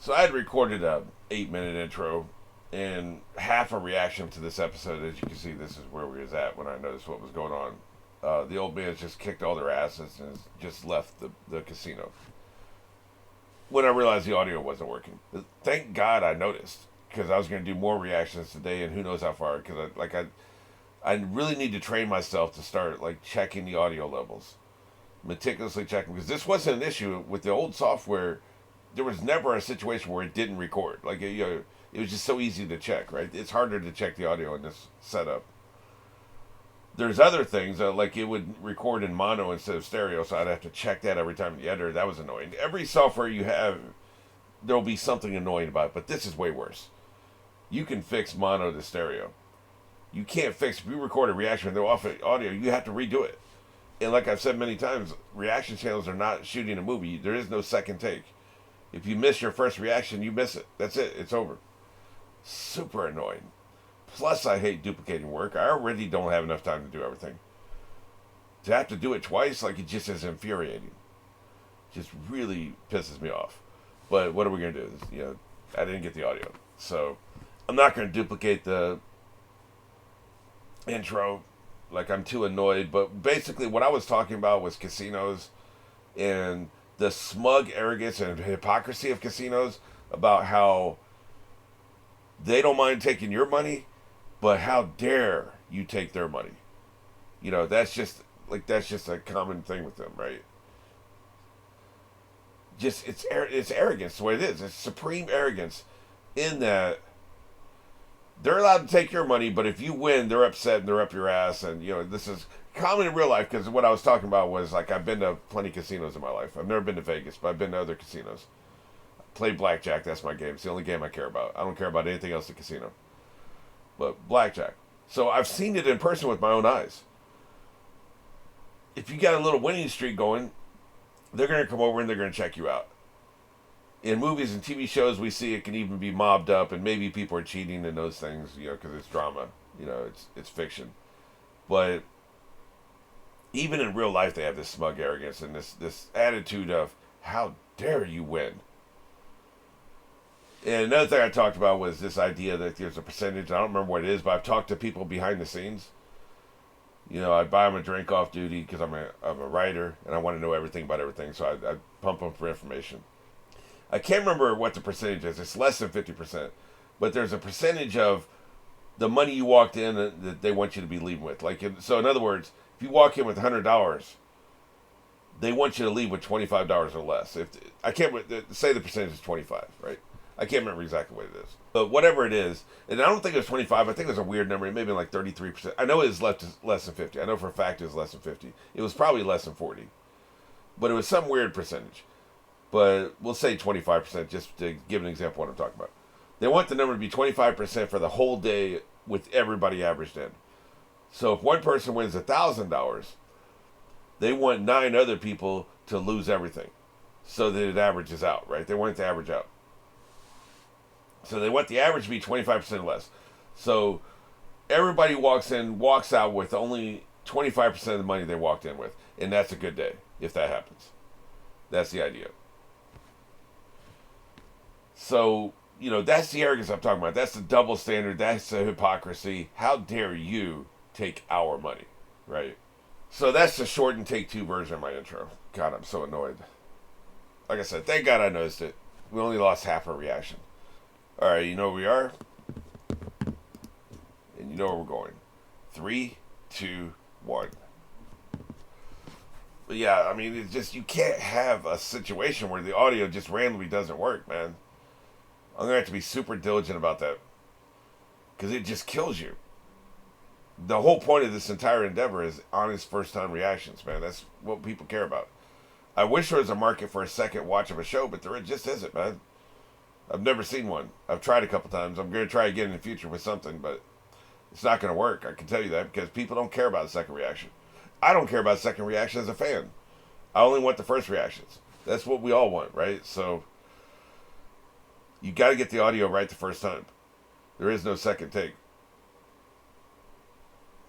So I had recorded a 8-minute intro and half a reaction to this episode. As you can see, this is where we was at when I noticed what was going on. The old man just kicked all their asses and just left the casino. When I realized the audio wasn't working, thank God I noticed, because I was going to do more reactions today, and who knows how far. Because I really need to train myself to start like checking the audio levels, meticulously checking, because this wasn't an issue with the old software. There was never a situation where it didn't record. Like it was just so easy to check. Right, it's harder to check the audio in this setup. There's other things like it would record in mono instead of stereo, so I'd have to check that every time you enter. That was annoying. Every software you have, there'll be something annoying about it, but this is way worse. You can fix mono to stereo. You can't fix, if you record a reaction with no off audio, you have to redo it. And like I've said many times, reaction channels are not shooting a movie. There is no second take. If you miss your first reaction, you miss it. That's it. It's over. Super annoying. Plus, I hate duplicating work. I already don't have enough time to do everything. To have to do it twice, like, it just is infuriating. Just really pisses me off. But what are we going to do? I didn't get the audio. So, I'm not going to duplicate the intro. Like, I'm too annoyed. But basically, what I was talking about was casinos and the smug arrogance and hypocrisy of casinos, about how they don't mind taking your money, but how dare you take their money? That's just a common thing with them, right? Just it's arrogance the way it is. It's supreme arrogance in that they're allowed to take your money, but if you win, they're upset and they're up your ass. And this is common in real life, because what I was talking about was, like, I've been to plenty of casinos in my life. I've never been to Vegas, but I've been to other casinos. I play blackjack. That's my game. It's the only game I care about. I don't care about anything else at casino. But blackjack. So I've seen it in person with my own eyes. If you got a little winning streak going, they're going to come over and they're going to check you out. In movies and TV shows, we see it can even be mobbed up, and maybe people are cheating and those things, because it's drama. It's fiction. But even in real life, they have this smug arrogance and this attitude of, how dare you win? And another thing I talked about was this idea that there's a percentage. I don't remember what it is, but I've talked to people behind the scenes. I buy them a drink off duty because I'm a writer and I want to know everything about everything. So I pump them for information. I can't remember what the percentage is. It's less than 50%. But there's a percentage of the money you walked in that they want you to be leaving with. So in other words, if you walk in with $100, they want you to leave with $25 or less. I can't say the percentage is 25, right? I can't remember exactly what it is. But whatever it is, and I don't think it was 25, I think it was a weird number. It may have been like 33%. I know it was less than 50. I know for a fact it was less than 50. It was probably less than 40. But it was some weird percentage. But we'll say 25%, just to give an example of what I'm talking about. They want the number to be 25% for the whole day with everybody averaged in. So if one person wins $1,000, they want 9 other people to lose everything, so that it averages out, right? They want it to average out. So they want the average to be 25% less. So everybody walks out with only 25% of the money they walked in with. And that's a good day, if that happens. That's the idea. So, that's the arrogance I'm talking about. That's the double standard. That's the hypocrisy. How dare you take our money, right? So that's the short and take 2 version of my intro. God, I'm so annoyed. Like I said, thank God I noticed it. We only lost half our reaction. All right, you know where we are, and you know where we're going. 3, 2, 1. But yeah, I mean, it's just, you can't have a situation where the audio just randomly doesn't work, man. I'm going to have to be super diligent about that, because it just kills you. The whole point of this entire endeavor is honest first-time reactions, man. That's what people care about. I wish there was a market for a second watch of a show, but there just isn't, man. I've never seen one. I've tried a couple times. I'm going to try again in the future with something, but it's not going to work. I can tell you that, because people don't care about a second reaction. I don't care about a second reaction as a fan. I only want the first reactions. That's what we all want, right? So you got to get the audio right the first time. There is no second take.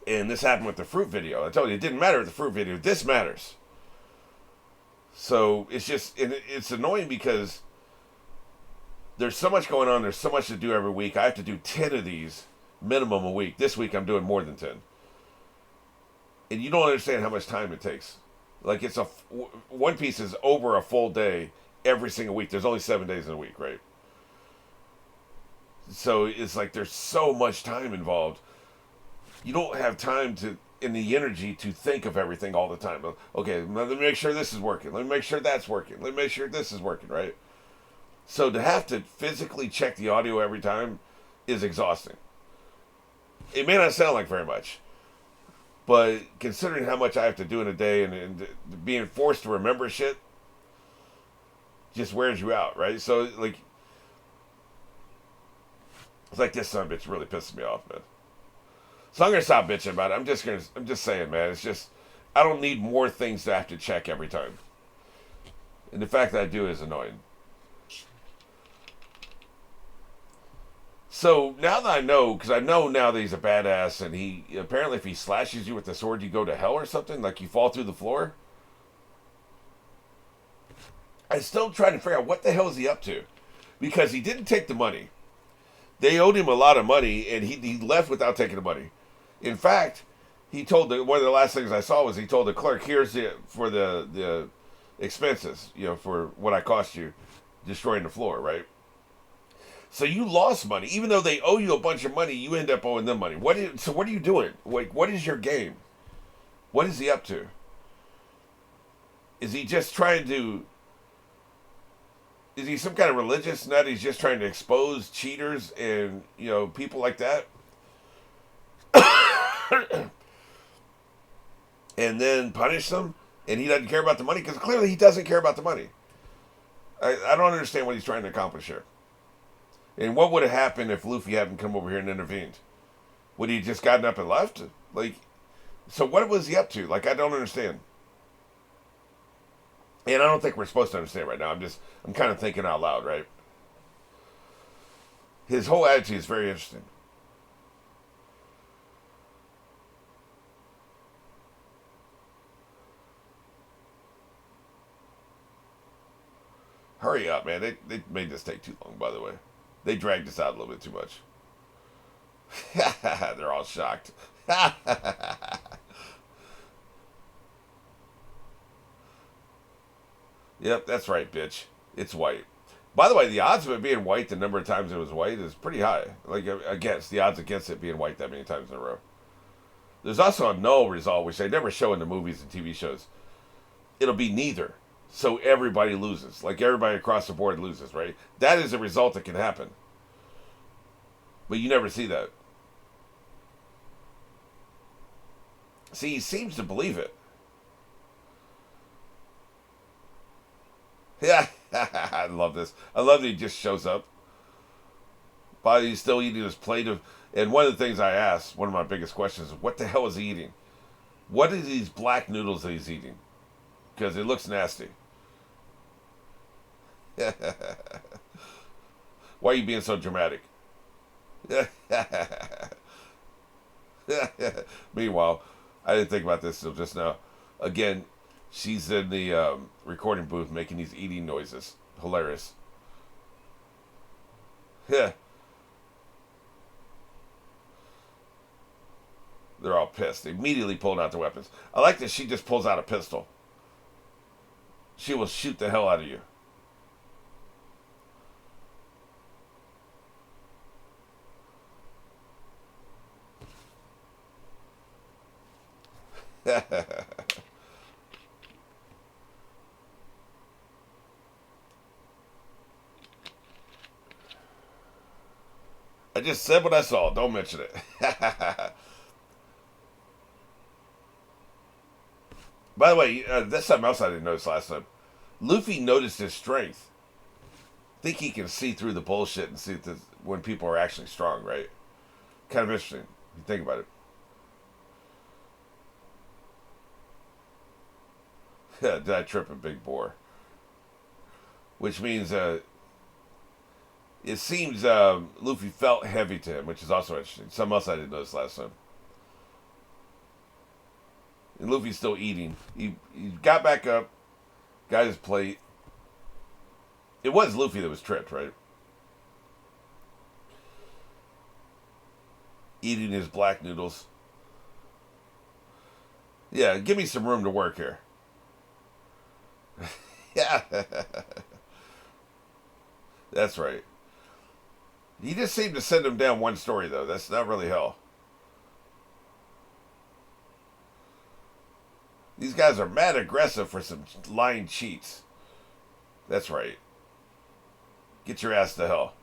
And this happened with the fruit video. I told you, it didn't matter with the fruit video. This matters. So it's just, and it's annoying because there's so much going on. There's so much to do every week. I have to do 10 of these minimum a week. This week I'm doing more than 10. And you don't understand how much time it takes. Like it's One Piece is over a full day every single week. There's only 7 days in a week, right? So it's like there's so much time involved. You don't have time and the energy to think of everything all the time. Okay, let me make sure this is working. Let me make sure that's working. Let me make sure this is working, right? So to have to physically check the audio every time is exhausting. It may not sound like very much, but considering how much I have to do in a day and being forced to remember shit just wears you out, right? So like, it's like this son of a bitch really pisses me off, man. So I'm gonna stop bitching about it. I'm just saying, man. It's just I don't need more things to have to check every time, and the fact that I do is annoying. So now that I know, because I know now that he's a badass, and he apparently if he slashes you with the sword, you go to hell or something, like you fall through the floor. I still try to figure out what the hell is he up to, because he didn't take the money. They owed him a lot of money, and he left without taking the money. In fact, one of the last things I saw was he told the clerk, "Here's for the expenses, for what I cost you destroying the floor, right?" So you lost money, even though they owe you a bunch of money. You end up owing them money. What are you doing? Like, what is your game? What is he up to? Is he just trying to? Is he some kind of religious nut? He's just trying to expose cheaters and people like that, and then punish them. And he doesn't care about the money because clearly he doesn't care about the money. I don't understand what he's trying to accomplish here. And what would have happened if Luffy hadn't come over here and intervened? Would he have just gotten up and left? Like, so what was he up to? Like, I don't understand. And I don't think we're supposed to understand right now. I'm kind of thinking out loud, right? His whole attitude is very interesting. Hurry up, man. They made this take too long, by the way. They dragged this out a little bit too much. They're all shocked. Yep, that's right, bitch. It's white. By the way, the odds of it being white, the number of times it was white, is pretty high. Like, the odds against it being white that many times in a row. There's also a null result, which they never show in the movies and TV shows. It'll be neither. So everybody loses. Like, everybody across the board loses, right? That is a result that can happen. But you never see that. See, he seems to believe it. Yeah, I love this. I love that he just shows up. But he's still eating his plate of... And one of the things I asked, one of my biggest questions, is what the hell is he eating? What are these black noodles that he's eating? Because it looks nasty. Why are you being so dramatic? Meanwhile, I didn't think about this till just now. Again, she's in the recording booth making these eating noises. Hilarious. Yeah. They're all pissed. They immediately pulled out their weapons. I like that she just pulls out a pistol. She will shoot the hell out of you. I just said what I saw. Don't mention it. By the way, that's something else I didn't notice last time. Luffy noticed his strength. I think he can see through the bullshit and see when people are actually strong, right? Kind of interesting. If you think about it. Did I trip a big boar? Which means it seems Luffy felt heavy to him, which is also interesting. Something else I didn't notice last time. And Luffy's still eating. He got back up, got his plate. It was Luffy that was tripped, right? eating his black noodles. Yeah, give me some room to work here. Yeah. That's right. He just seemed to send him down one story, though. That's not really hell. These guys are mad aggressive for some lying cheats. That's right. Get your ass to hell.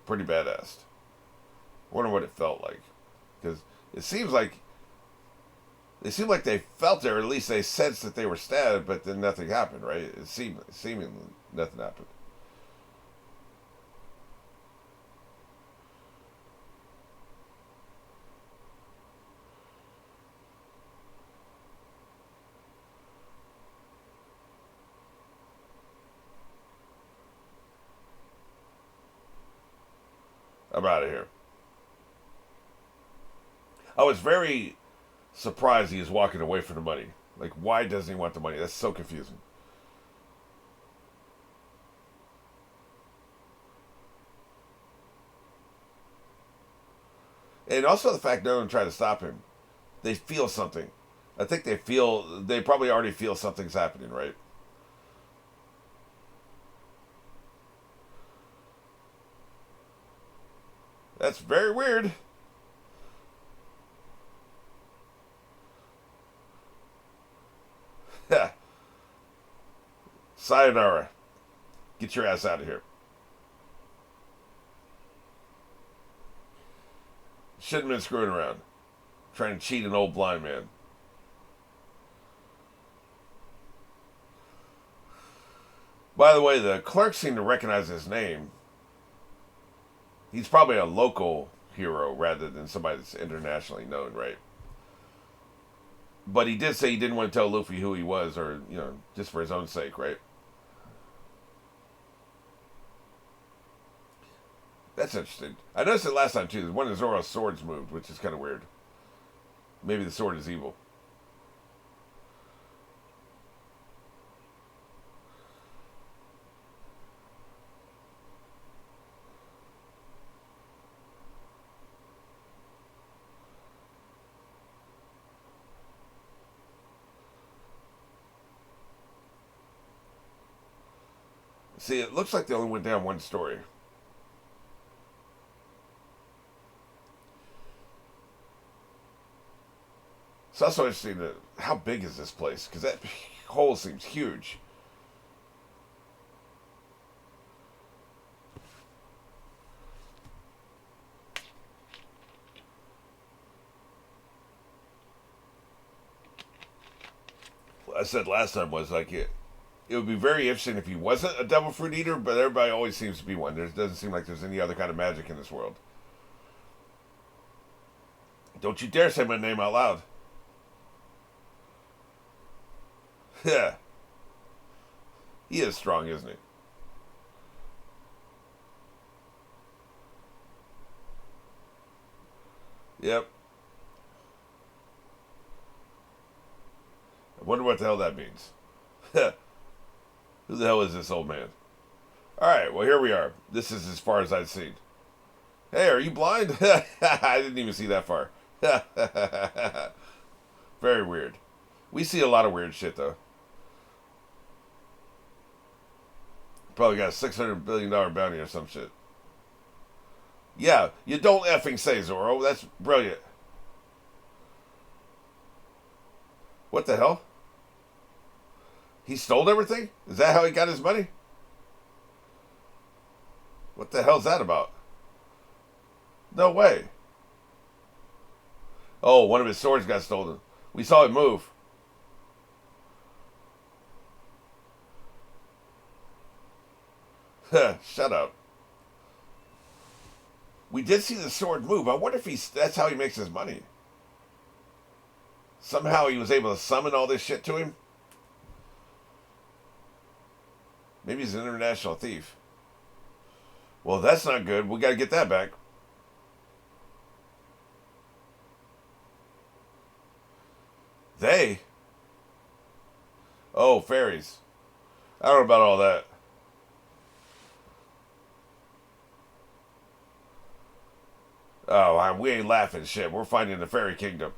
Pretty badass. Wonder what it felt like. Because it seems like they felt it, or at least they sensed that they were stabbed, but then nothing happened, right? Seemingly nothing happened. I'm out of here. I was very surprised he was walking away from the money. Like, why doesn't he want the money? That's so confusing. And also the fact no one tried to stop him. They feel something. I think they probably already feel something's happening, right? That's very weird. Sayonara. Get your ass out of here. Shouldn't have been screwing around. Trying to cheat an old blind man. By the way, the clerk seemed to recognize his name. He's probably a local hero rather than somebody that's internationally known, right? But he did say he didn't want to tell Luffy who he was, or, just for his own sake, right? That's interesting. I noticed it last time, too. One of Zoro's swords moved, which is kind of weird. Maybe the sword is evil. See, it looks like they only went down one story. It's also interesting that how big is this place? Because that hole seems huge. What I said last time was like it would be very interesting if he wasn't a devil fruit eater, but everybody always seems to be one. There doesn't seem like there's any other kind of magic in this world. Don't you dare say my name out loud. Yeah. He is strong, isn't he? Yep. I wonder what the hell that means. Who the hell is this old man? Alright, well, here we are. This is as far as I've seen. Hey, are you blind? I didn't even see that far. Very weird. We see a lot of weird shit, though. Probably got a $600 billion bounty or some shit. Yeah, you don't effing say, Zoro. That's brilliant. What the hell? He stole everything? Is that how he got his money? What the hell's that about? No way. Oh, one of his swords got stolen. We saw it move. Shut up. We did see the sword move. I wonder if that's how he makes his money. Somehow he was able to summon all this shit to him. Maybe he's an international thief. Well, that's not good. We got to get that back. They? Oh, fairies. I don't know about all that. Oh, we ain't laughing shit. We're finding the fairy kingdom.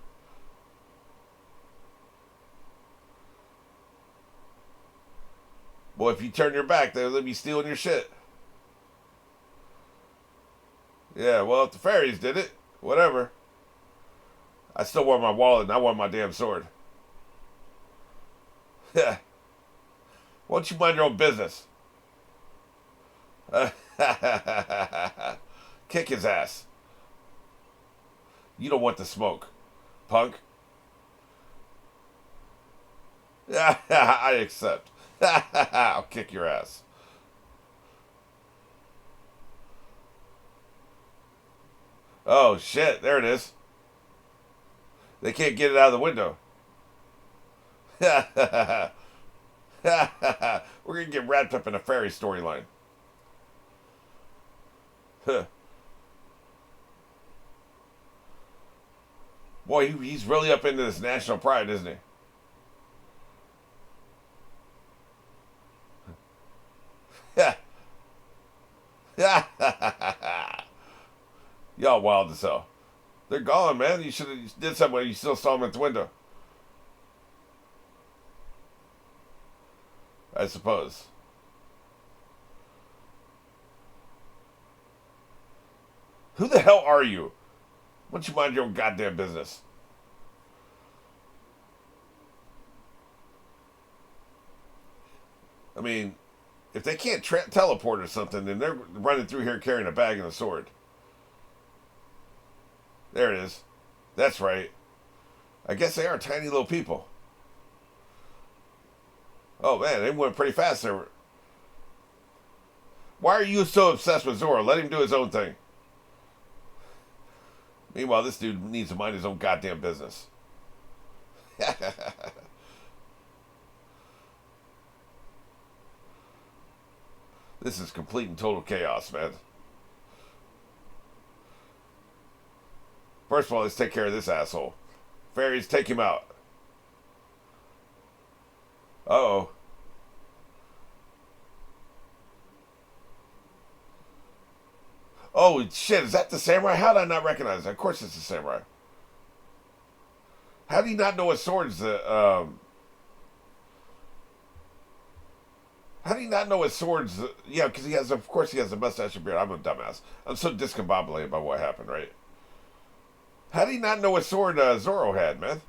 Boy, if you turn your back, they'll be stealing your shit. Yeah, well, if the fairies did it, whatever. I still want my wallet and I want my damn sword. Yeah. Why don't you mind your own business? Kick his ass. You don't want the smoke, punk. I accept. I'll kick your ass. Oh shit, there it is. They can't get it out of the window. We're gonna get wrapped up in a fairy storyline. Boy, he's really up into this national pride, isn't he? Y'all wild as hell. They're gone, man. You should have did something when you still saw them at the window. I suppose. Who the hell are you? Why don't you mind your own goddamn business? I mean, if they can't teleport or something, then they're running through here carrying a bag and a sword. There it is. That's right. I guess they are tiny little people. Oh man, they went pretty fast there. Why are you so obsessed with Zoro? Let him do his own thing. Meanwhile, this dude needs to mind his own goddamn business. This is complete and total chaos, man. First of all, let's take care of this asshole. Fairies, take him out. Uh-oh. Oh, shit, is that the samurai? How did I not recognize it? Of course it's the samurai. How do you not know what sword's how do you not know what swords? Yeah, because of course, he has a mustache and beard. I'm a dumbass. I'm so discombobulated by what happened, right? How do you not know what sword Zoro had, man?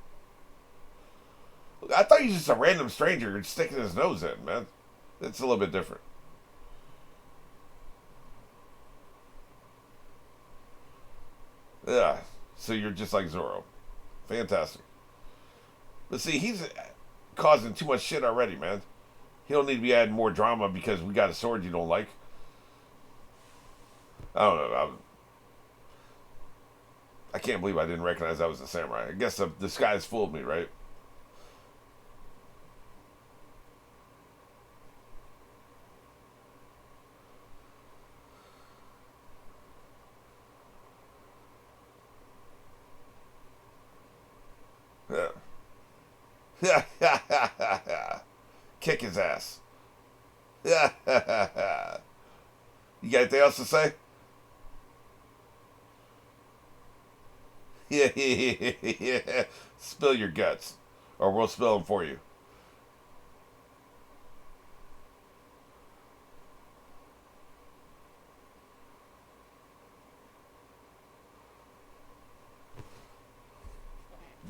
I thought he was just a random stranger sticking his nose in, man. It's a little bit different. Yeah, so you're just like Zoro. Fantastic. But see, he's causing too much shit already, man. He don't need to be adding more drama because we got a sword you don't like. I don't know. I can't believe I didn't recognize that was a samurai. I guess the disguise fooled me, right? Yeah. Kick his ass. You got anything else to say? Yeah. Spill your guts, or we'll spill them for you.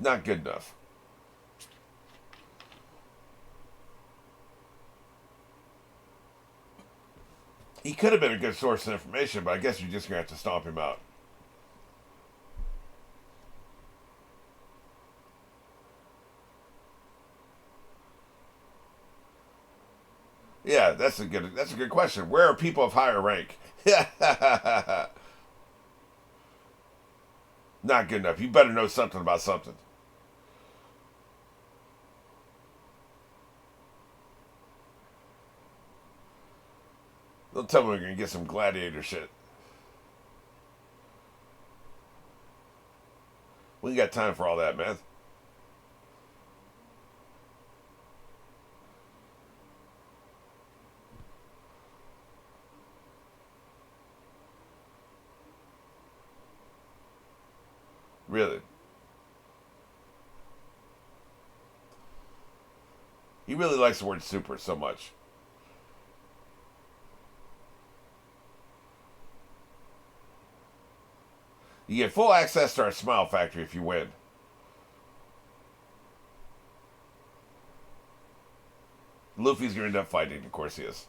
Not good enough. He could have been a good source of information, but I guess you're just gonna have to stomp him out. Yeah, that's a good question. Where are people of higher rank? Not good enough. You better know something about something. Don't tell me we're gonna get some gladiator shit. We ain't got time for all that, man. Really. He really likes the word super so much. You get full access to our Smile Factory if you win. Luffy's going to end up fighting. Of course he is.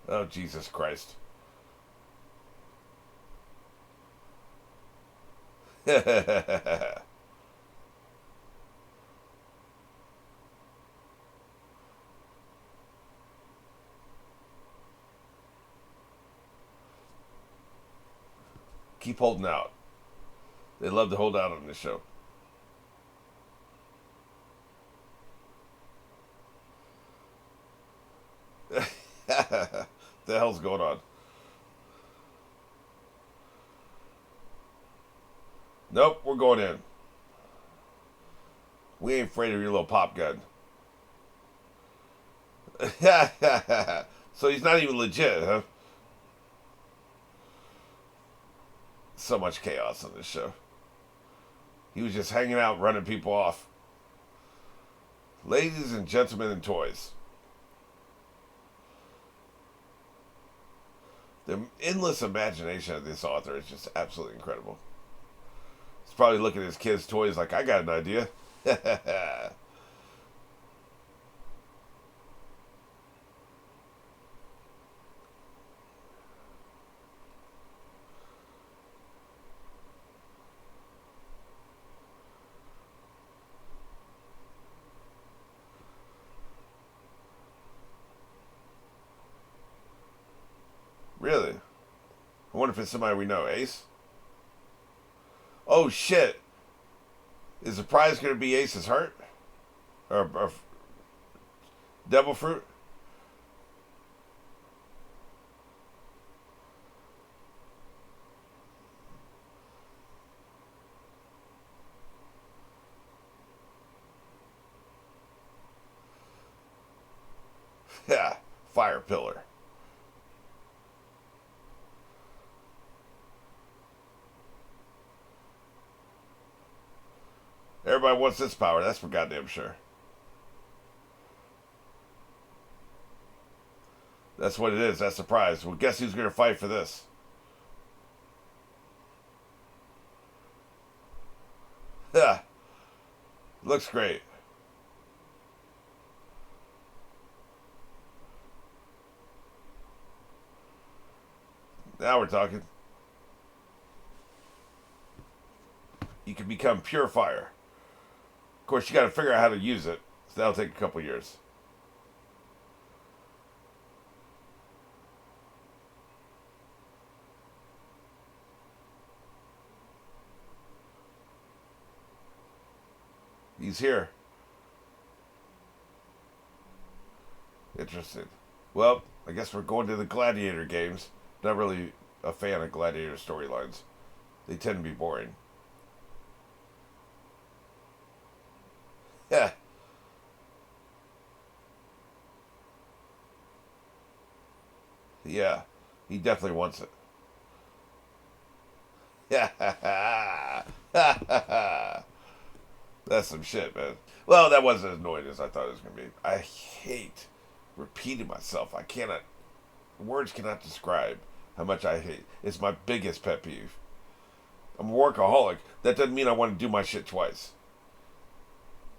Oh, Jesus Christ. Keep holding out. They love to hold out on this show. The hell's going on? Nope, we're going in. We ain't afraid of your little pop gun. So he's not even legit, huh? So much chaos on this show. He was just hanging out, running people off. Ladies and gentlemen and toys. The endless imagination of this author is just absolutely incredible. He's probably looking at his kids' toys like, I got an idea. Really? I wonder if it's somebody we know. Ace? Oh, shit. Is the prize going to be Ace's heart? Or devil fruit? Yeah. Fire pillar. Everybody wants this power, that's for goddamn sure. That's what it is, that's the prize. Well, guess who's going to fight for this? Yeah. Looks great. Now we're talking. You can become pure fire. Of course, you got to figure out how to use it. So that'll take a couple years. He's here. Interesting. Well, I guess we're going to the Gladiator games. Not really a fan of Gladiator storylines. They tend to be boring. Yeah. Yeah. He definitely wants it. Yeah. That's some shit, man. Well, that wasn't as annoying as I thought it was going to be. I hate repeating myself. I cannot, words cannot describe how much I hate. It's my biggest pet peeve. I'm a workaholic. That doesn't mean I want to do my shit twice.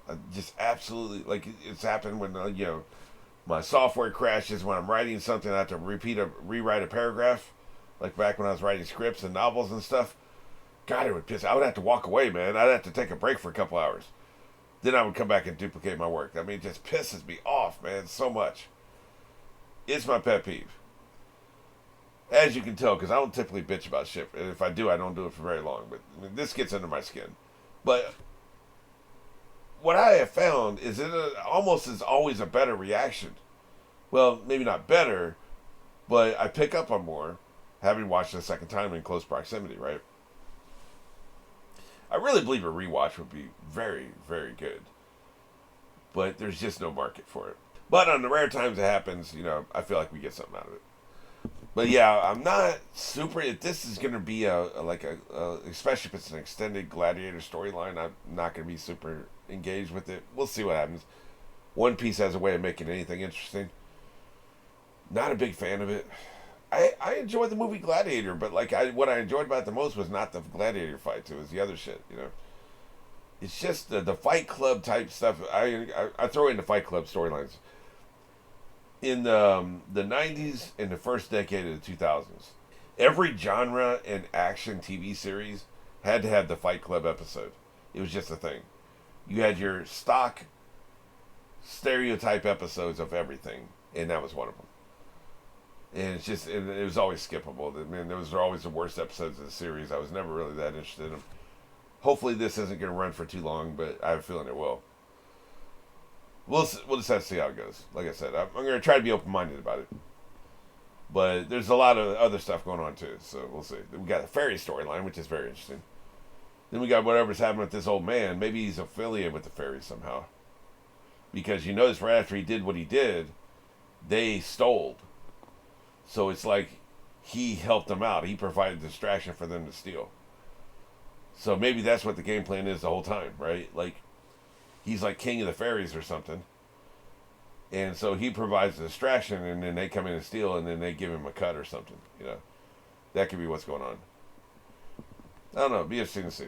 I just absolutely, like, it's happened when, my software crashes when I'm writing something. I have to rewrite a paragraph. Like back when I was writing scripts and novels and stuff. God, it would piss. I would have to walk away, man. I'd have to take a break for a couple hours. Then I would come back and duplicate my work. I mean, it just pisses me off, man, so much. It's my pet peeve. As you can tell, because I don't typically bitch about shit. And if I do, I don't do it for very long. But I mean, this gets under my skin. But what I have found is it almost is always a better reaction. Well, maybe not better, but I pick up on more having watched it a second time in close proximity, right? I really believe a rewatch would be very, very good. But there's just no market for it. But on the rare times it happens, I feel like we get something out of it. But yeah, I'm not super. If this is gonna be especially if it's an extended Gladiator storyline, I'm not gonna be super engaged with it. We'll see what happens. One Piece has a way of making anything interesting. Not a big fan of it. I enjoyed the movie Gladiator, but what I enjoyed about it the most was not the Gladiator fights. It was the other shit. It's just the Fight Club type stuff. I throw in the Fight Club storylines in the 90s and the first decade of the 2000s. Every genre and action TV series had to have the Fight Club episode. It was just a thing. You had your stock stereotype episodes of everything, and that was one of them. And it was always skippable. I mean, those were always the worst episodes of the series. I was never really that interested in them. Hopefully, this isn't going to run for too long, but I have a feeling it will. We'll just have to see how it goes. Like I said, I'm going to try to be open-minded about it. But there's a lot of other stuff going on, too, so we'll see. We got a fairy storyline, which is very interesting. Then we got whatever's happening with this old man. Maybe he's affiliated with the fairies somehow. Because you notice right after he did what he did, they stole. So it's like he helped them out. He provided distraction for them to steal. So maybe that's what the game plan is the whole time, right? Like, he's like king of the fairies or something. And so he provides a distraction, and then they come in and steal, and then they give him a cut or something. That could be what's going on. I don't know. It'd be interesting to see.